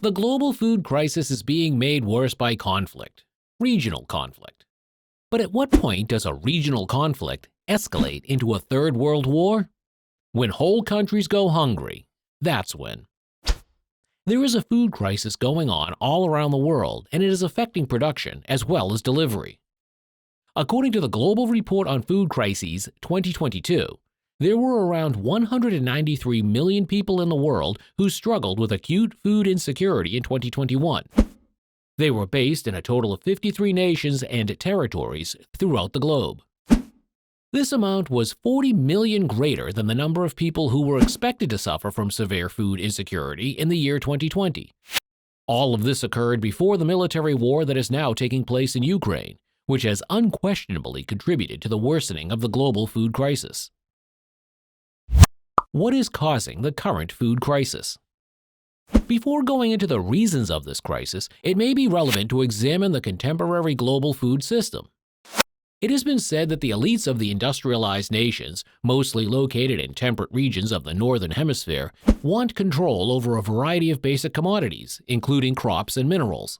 The global food crisis is being made worse by conflict, regional conflict. But at what point does a regional conflict escalate into a third world war? When whole countries go hungry, that's when. There is a food crisis going on all around the world, and it is affecting production as well as delivery. According to the Global Report on Food Crises 2022, there were around 193 million people in the world who struggled with acute food insecurity in 2021. They were based in a total of 53 nations and territories throughout the globe. This amount was 40 million greater than the number of people who were expected to suffer from severe food insecurity in the year 2020. All of this occurred before the military war that is now taking place in Ukraine, which has unquestionably contributed to the worsening of the global food crisis. What is causing the current food crisis? Before going into the reasons of this crisis, it may be relevant to examine the contemporary global food system. It has been said that the elites of the industrialized nations, mostly located in temperate regions of the Northern Hemisphere, want control over a variety of basic commodities, including crops and minerals.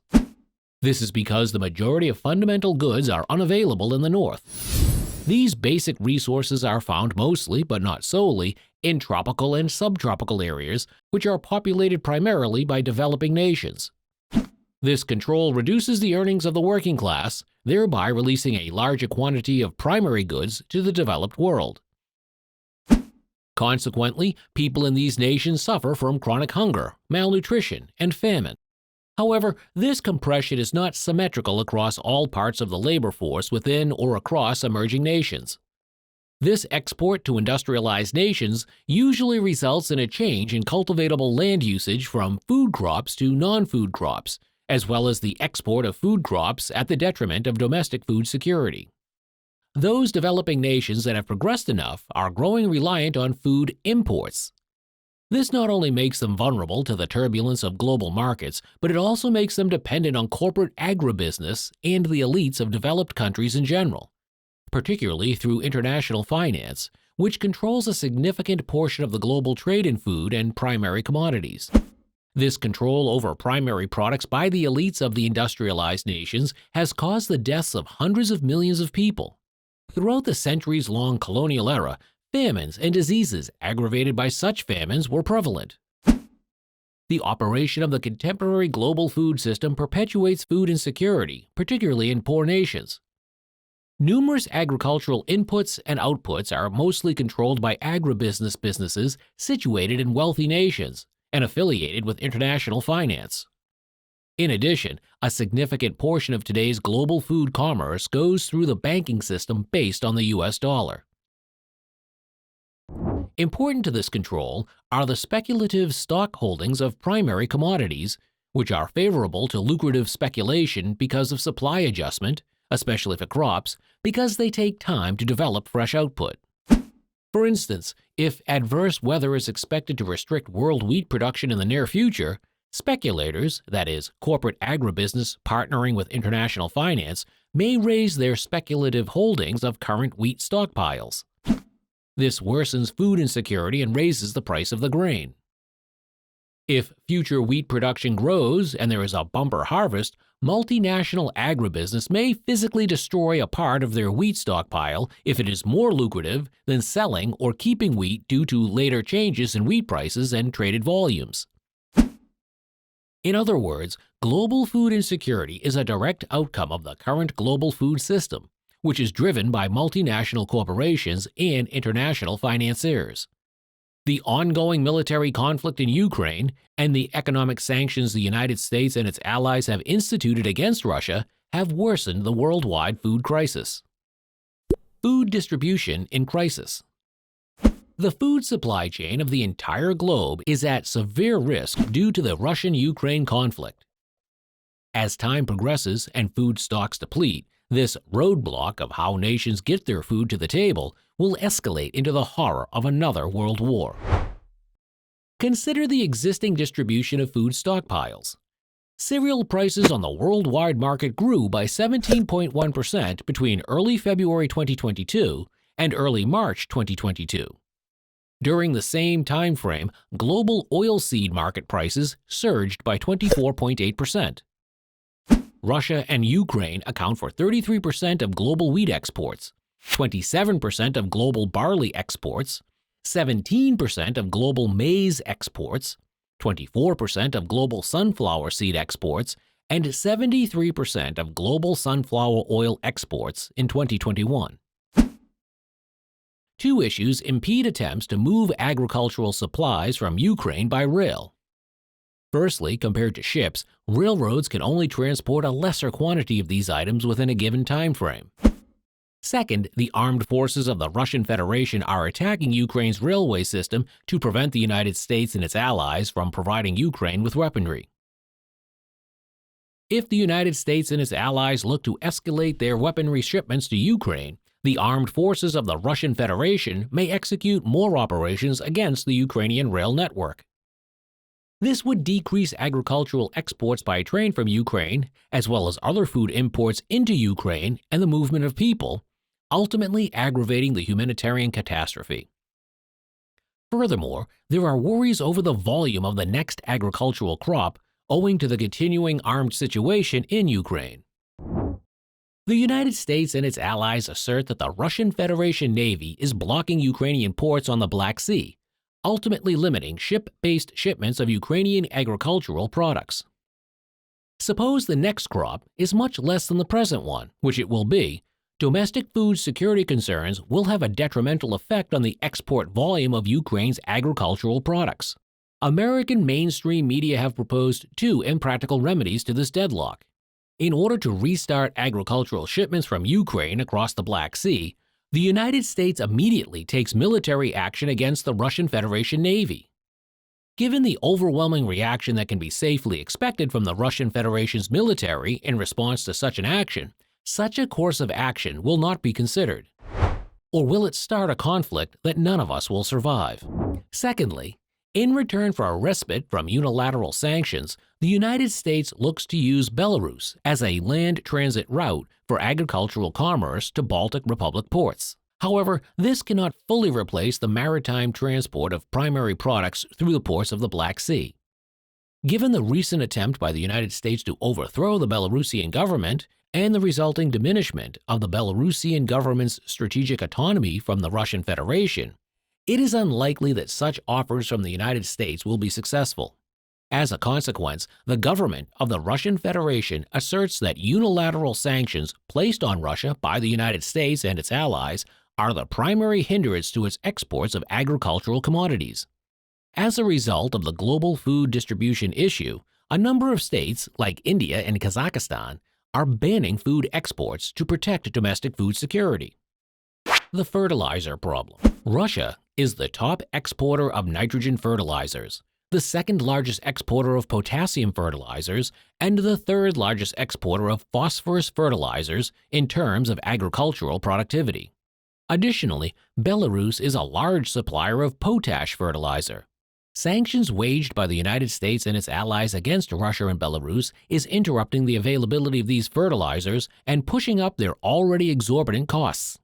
This is because the majority of fundamental goods are unavailable in the North. These basic resources are found mostly, but not solely, in tropical and subtropical areas, which are populated primarily by developing nations. This control reduces the earnings of the working class, thereby releasing a larger quantity of primary goods to the developed world. Consequently, people in these nations suffer from chronic hunger, malnutrition, and famine. However, this compression is not symmetrical across all parts of the labor force within or across emerging nations. This export to industrialized nations usually results in a change in cultivatable land usage from food crops to non-food crops, as well as the export of food crops at the detriment of domestic food security. Those developing nations that have progressed enough are growing reliant on food imports. This not only makes them vulnerable to the turbulence of global markets, but it also makes them dependent on corporate agribusiness and the elites of developed countries in general, particularly through international finance, which controls a significant portion of the global trade in food and primary commodities. This control over primary products by the elites of the industrialized nations has caused the deaths of hundreds of millions of people. Throughout the centuries-long colonial era, famines and diseases aggravated by such famines were prevalent. The operation of the contemporary global food system perpetuates food insecurity, particularly in poor nations. Numerous agricultural inputs and outputs are mostly controlled by agribusiness businesses situated in wealthy nations and affiliated with international finance. In addition, a significant portion of today's global food commerce goes through the banking system based on the US dollar. Important to this control are the speculative stock holdings of primary commodities, which are favorable to lucrative speculation because of supply adjustment, especially for crops, because they take time to develop fresh output. For instance, if adverse weather is expected to restrict world wheat production in the near future, speculators, that is, corporate agribusiness partnering with international finance, may raise their speculative holdings of current wheat stockpiles. This worsens food insecurity and raises the price of the grain. If future wheat production grows and there is a bumper harvest, multinational agribusiness may physically destroy a part of their wheat stockpile if it is more lucrative than selling or keeping wheat due to later changes in wheat prices and traded volumes. In other words, global food insecurity is a direct outcome of the current global food system, which is driven by multinational corporations and international financiers. The ongoing military conflict in Ukraine and the economic sanctions the United States and its allies have instituted against Russia have worsened the worldwide food crisis. Food distribution in crisis. The food supply chain of the entire globe is at severe risk due to the Russian-Ukraine conflict. As time progresses and food stocks deplete, this roadblock of how nations get their food to the table will escalate into the horror of another world war. Consider the existing distribution of food stockpiles. Cereal prices on the worldwide market grew by 17.1% between early February 2022 and early March 2022. During the same time frame, global oilseed market prices surged by 24.8%. Russia and Ukraine account for 33% of global wheat exports, 27% of global barley exports, 17% of global maize exports, 24% of global sunflower seed exports, and 73% of global sunflower oil exports in 2021. Two issues impede attempts to move agricultural supplies from Ukraine by rail. Firstly, compared to ships, railroads can only transport a lesser quantity of these items within a given time frame. Second, the armed forces of the Russian Federation are attacking Ukraine's railway system to prevent the United States and its allies from providing Ukraine with weaponry. If the United States and its allies look to escalate their weaponry shipments to Ukraine, the armed forces of the Russian Federation may execute more operations against the Ukrainian rail network. This would decrease agricultural exports by train from Ukraine, as well as other food imports into Ukraine and the movement of people, ultimately aggravating the humanitarian catastrophe. Furthermore, there are worries over the volume of the next agricultural crop owing to the continuing armed situation in Ukraine. The United States and its allies assert that the Russian Federation Navy is blocking Ukrainian ports on the Black Sea, ultimately limiting ship-based shipments of Ukrainian agricultural products. Suppose the next crop is much less than the present one, which it will be. Domestic food security concerns will have a detrimental effect on the export volume of Ukraine's agricultural products. American mainstream media have proposed two impractical remedies to this deadlock. In order to restart agricultural shipments from Ukraine across the Black Sea, the United States immediately takes military action against the Russian Federation Navy. Given the overwhelming reaction that can be safely expected from the Russian Federation's military in response to such an action, such a course of action will not be considered. Or will it start a conflict that none of us will survive? Secondly, in return for a respite from unilateral sanctions, the United States looks to use Belarus as a land transit route for agricultural commerce to Baltic Republic ports. However, this cannot fully replace the maritime transport of primary products through the ports of the Black Sea. Given the recent attempt by the United States to overthrow the Belarusian government and the resulting diminishment of the Belarusian government's strategic autonomy from the Russian Federation, it is unlikely that such offers from the United States will be successful. As a consequence, the government of the Russian Federation asserts that unilateral sanctions placed on Russia by the United States and its allies are the primary hindrance to its exports of agricultural commodities. As a result of the global food distribution issue, a number of states, like India and Kazakhstan, are banning food exports to protect domestic food security. The fertilizer problem. Russia is the top exporter of nitrogen fertilizers, the second largest exporter of potassium fertilizers, and the third largest exporter of phosphorus fertilizers in terms of agricultural productivity. Additionally, Belarus is a large supplier of potash fertilizer. Sanctions waged by the United States and its allies against Russia and Belarus is interrupting the availability of these fertilizers and pushing up their already exorbitant costs.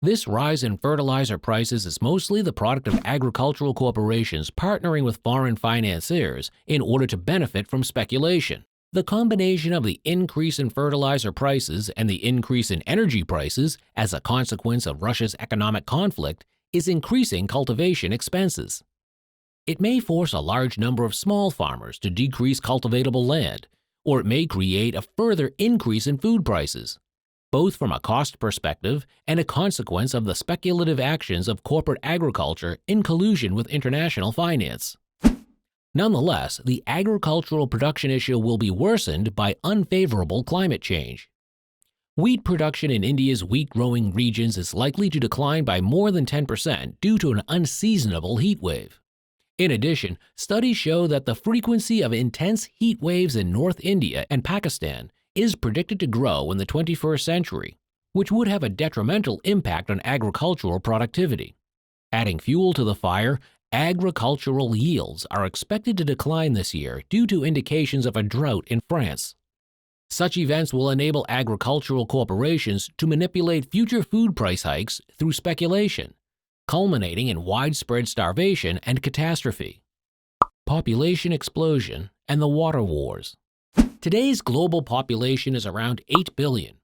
This rise in fertilizer prices is mostly the product of agricultural corporations partnering with foreign financiers in order to benefit from speculation. The combination of the increase in fertilizer prices and the increase in energy prices as a consequence of Russia's economic conflict is increasing cultivation expenses. It may force a large number of small farmers to decrease cultivatable land, or it may create a further increase in food prices, both from a cost perspective and a consequence of the speculative actions of corporate agriculture in collusion with international finance. Nonetheless, the agricultural production issue will be worsened by unfavorable climate change. Wheat production in India's wheat-growing regions is likely to decline by more than 10% due to an unseasonable heat wave. In addition, studies show that the frequency of intense heat waves in North India and Pakistan is predicted to grow in the 21st century, which would have a detrimental impact on agricultural productivity. Adding fuel to the fire, agricultural yields are expected to decline this year due to indications of a drought in France. Such events will enable agricultural corporations to manipulate future food price hikes through speculation, culminating in widespread starvation and catastrophe. Population explosion and the water wars. Today's global population is around 8 billion.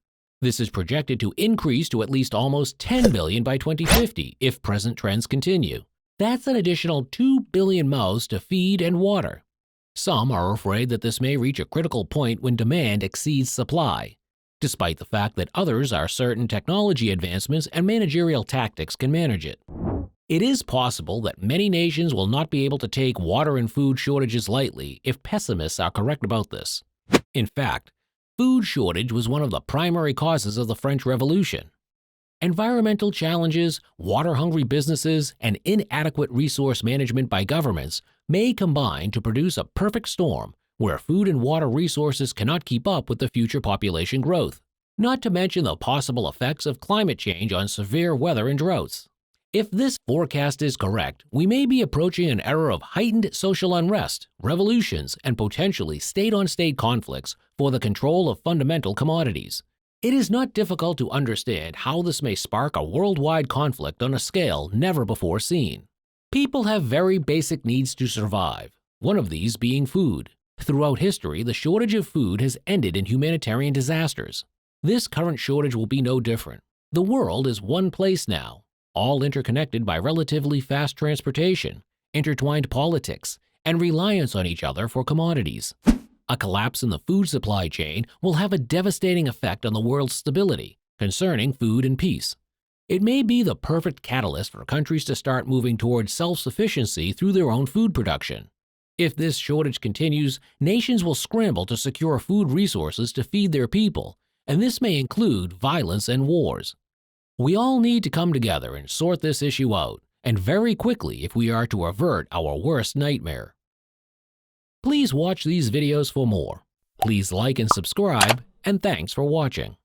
This is projected to increase to at least almost 10 billion by 2050 if present trends continue. That's an additional 2 billion mouths to feed and water. Some are afraid that this may reach a critical point when demand exceeds supply, despite the fact that others are certain technology advancements and managerial tactics can manage it. It is possible that many nations will not be able to take water and food shortages lightly if pessimists are correct about this. In fact, food shortage was one of the primary causes of the French Revolution. Environmental challenges, water-hungry businesses, and inadequate resource management by governments may combine to produce a perfect storm where food and water resources cannot keep up with the future population growth, not to mention the possible effects of climate change on severe weather and droughts. If this forecast is correct, we may be approaching an era of heightened social unrest, revolutions, and potentially state-on-state conflicts for the control of fundamental commodities. It is not difficult to understand how this may spark a worldwide conflict on a scale never before seen. People have very basic needs to survive, one of these being food. Throughout history, the shortage of food has ended in humanitarian disasters. This current shortage will be no different. The world is one place now, all interconnected by relatively fast transportation, intertwined politics, and reliance on each other for commodities. A collapse in the food supply chain will have a devastating effect on the world's stability concerning food and peace. It may be the perfect catalyst for countries to start moving towards self-sufficiency through their own food production. If this shortage continues, nations will scramble to secure food resources to feed their people, and this may include violence and wars. We all need to come together and sort this issue out, and very quickly if we are to avert our worst nightmare. Please watch these videos for more. Please like and subscribe, and thanks for watching.